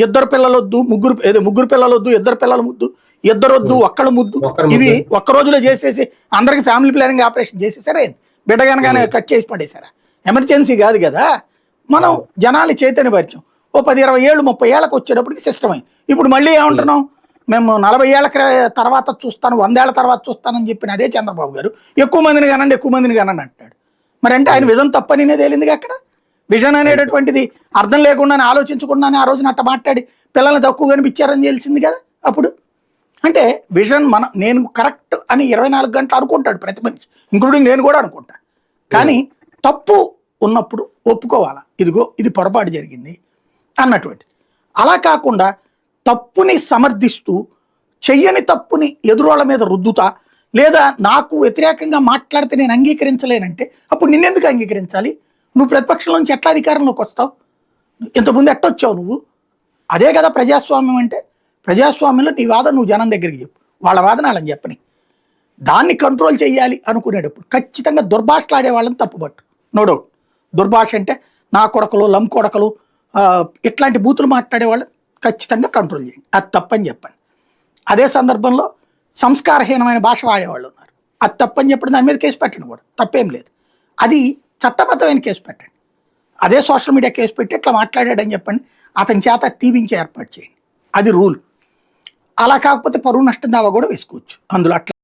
ఇద్దరు పిల్లలొద్దు, ముగ్గురు పిల్లలొద్దు, ఇద్దరు పిల్లల ముద్దు, ఇద్దరొద్దు ఒక్కళ్ళ ముద్దు, ఇవి ఒక్క రోజులో చేసేసి అందరికి ఫ్యామిలీ ప్లానింగ్ ఆపరేషన్ చేసేసారా, బిడ్డ కనగానే కట్ చేసి పడేశారా? ఎమర్జెన్సీ కాదు కదా. మనం జనాలు చైతన్యపరిచాం. ఓ 10-20 ఏళ్ళు 30 ఏళ్ళకి వచ్చేటప్పటికి సిస్టమ్ అయింది. ఇప్పుడు మళ్ళీ ఏమంటున్నాం, మేము 40 ఏళ్ళ తర్వాత చూస్తాను, 100 ఏళ్ళ తర్వాత చూస్తానని చెప్పిన అదే చంద్రబాబు గారు ఎక్కువ మందిని కనండి అంటున్నాడు. మరి అంటే ఆయన విజన్ తప్పనినే తేలిందిగా అక్కడ. విజన్ అనేటటువంటిది అర్థం లేకుండానే ఆలోచించకుండానే ఆ రోజున అట్ట మాట్లాడి పిల్లల్ని తక్కువ కనిపించారని తెలిసింది కదా అప్పుడు. అంటే విజన్ నేను కరెక్ట్ అని 24 గంటలు అనుకుంటాడు ప్రతి మనిషి, ఇంక్లూడింగ్ నేను కూడా అనుకుంటా. కానీ తప్పు ఉన్నప్పుడు ఒప్పుకోవాలా, ఇదిగో ఇది పొరపాటు జరిగింది అన్నటువంటి. అలా కాకుండా తప్పుని సమర్థిస్తూ చెయ్యని తప్పుని ఎదురోళ్ళ మీద రుద్దుతా, లేదా నాకు వ్యతిరేకంగా మాట్లాడితే నేను అంగీకరించలేనంటే అప్పుడు నిన్నెందుకు అంగీకరించాలి? నువ్వు ప్రతిపక్షంలో నుంచి ఎట్లా అధికారంలోకి వస్తావు? ఇంతకుముందు ఎట్టొచ్చావు నువ్వు? అదే కదా ప్రజాస్వామ్యం అంటే. ప్రజాస్వామ్యంలో నీ వాదన నువ్వు జనం దగ్గరికి చెప్పు, వాళ్ళ వాదన వాళ్ళని చెప్పని. దాన్ని కంట్రోల్ చేయాలి అనుకునేటప్పుడు ఖచ్చితంగా దుర్భాషలు ఆడే వాళ్ళని తప్పుపట్టు, నో డౌట్. దుర్భాష అంటే నా కొడకలు, లం కొడకలు, ఇట్లాంటి బూతులు మాట్లాడే వాళ్ళు ఖచ్చితంగా కంట్రోల్ చేయండి, అది తప్పని చెప్పండి. అదే సందర్భంలో సంస్కారహీనమైన భాష వాడేవాళ్ళు ఉన్నారు, అది తప్పని చెప్పడం, దాని మీద కేసు పెట్టండి కూడా, తప్పేం లేదు. అది చట్టబద్ధమైన కేసు పెట్టండి. అదే సోషల్ మీడియా కేసు పెట్టి ఇట్లా మాట్లాడాడని చెప్పండి, అతని చేత తీవించే ఏర్పాటు చేయండి, అది రూల్. అలా కాకపోతే పరువు నష్టం దావా కూడా వేసుకోవచ్చు అందులో. అట్లా